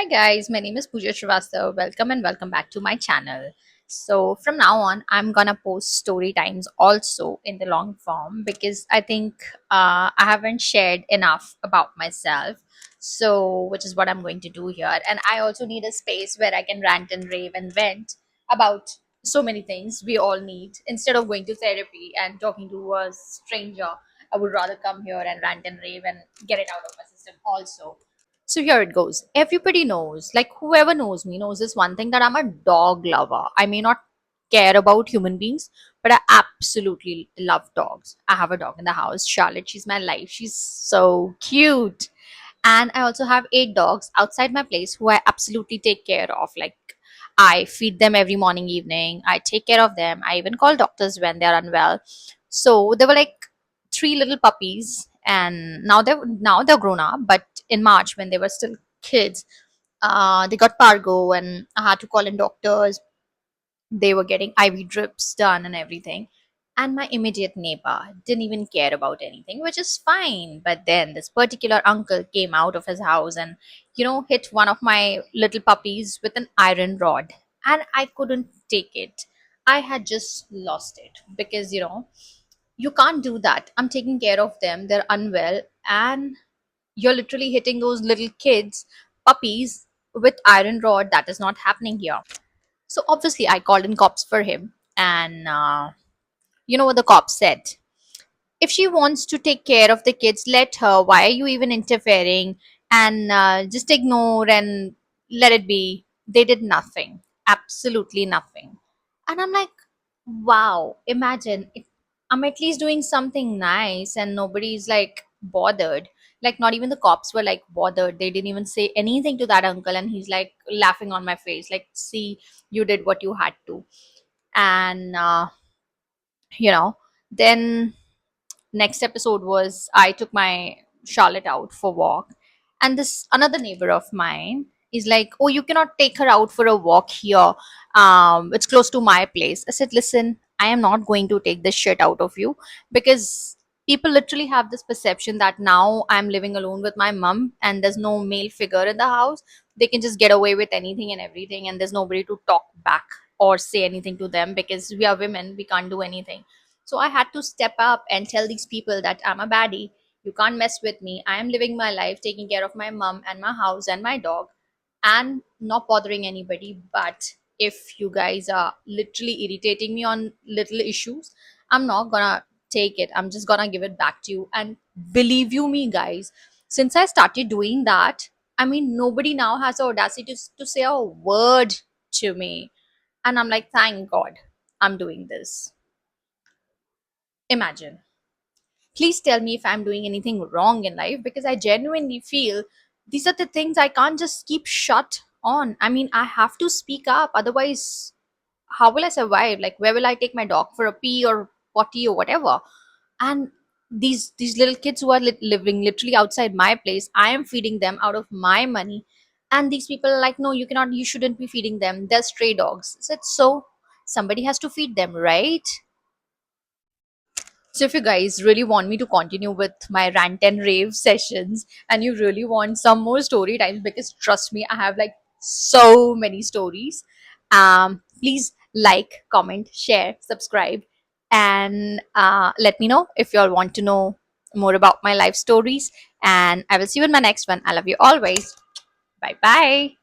Hi guys, my name is Pooja Srivastava. Welcome and welcome back to my channel. So from now on, I'm gonna post story times also in the long form because I think I haven't shared enough about myself. So which is what I'm going to do here, and I also need a space where I can rant and rave and vent about so many things we all need. Instead of going to therapy and talking to a stranger, I would rather come here and rant and rave and get it out of my system also. So here it goes. Everybody knows, like whoever knows me knows this one thing, that I'm a dog lover. I may not care about human beings, but I absolutely love dogs. I have a dog in the house, Charlotte. She's my life. She's so cute. And I also have 8 dogs outside my place who I absolutely take care of. Like I feed them every morning, evening. I take care of them. I even call doctors when they're unwell. So they were like three little puppies, and now they're grown up. But in March, when they were still kids, they got pargo, and I had to call in doctors. They were getting IV drips done and everything. And my immediate neighbor didn't even care about anything, which is fine. But then this particular uncle came out of his house and, hit one of my little puppies with an iron rod. And I couldn't take it. I had just lost it because, you can't do that. I'm taking care of them. They're unwell. And you're literally hitting those little kids, puppies, with iron rod. That is not happening here. So obviously, I called in cops for him, and you know what the cops said? If she wants to take care of the kids, let her. Why are you even interfering? And just ignore and let it be. They did nothing, absolutely nothing. And I'm like, wow, imagine if I'm at least doing something nice and nobody's like bothered. Like, not even the cops were like bothered. They didn't even say anything to that uncle, and he's like laughing on my face, like, see, you did what you had to. And, you know, then next episode was I took my Charlotte out for walk, and this another neighbor of mine is like, "Oh, you cannot take her out for a walk here. It's close to my place." I said, "Listen, I am not going to take this shit out of you because." People literally have this perception that now I'm living alone with my mom and there's no male figure in the house. They can just get away with anything and everything, and there's nobody to talk back or say anything to them because we are women, we can't do anything. So I had to step up and tell these people that I'm a baddie. You can't mess with me. I am living my life, taking care of my mom and my house and my dog, and not bothering anybody. But if you guys are literally irritating me on little issues, I'm not gonna take it. I'm just gonna give it back to you. And believe you me, guys, since I started doing that, I mean, nobody now has the audacity to say a word to me. And I'm like, thank God I'm doing this. Imagine. Please tell me if I'm doing anything wrong in life, because I genuinely feel these are the things I can't just keep shut on. I mean, I have to speak up, otherwise, how will I survive? Like, where will I take my dog for a pee or potty or whatever? And these little kids who are living literally outside my place, I am feeding them out of my money. And these people are like, no, you cannot, you shouldn't be feeding them. They're stray dogs. I said, so somebody has to feed them, right? So, if you guys really want me to continue with my rant and rave sessions, and you really want some more story times, because trust me, I have like so many stories, please like, comment, share, subscribe, and let me know if you all want to know more about my life stories. And I will see you in my next one. I love you always. Bye bye.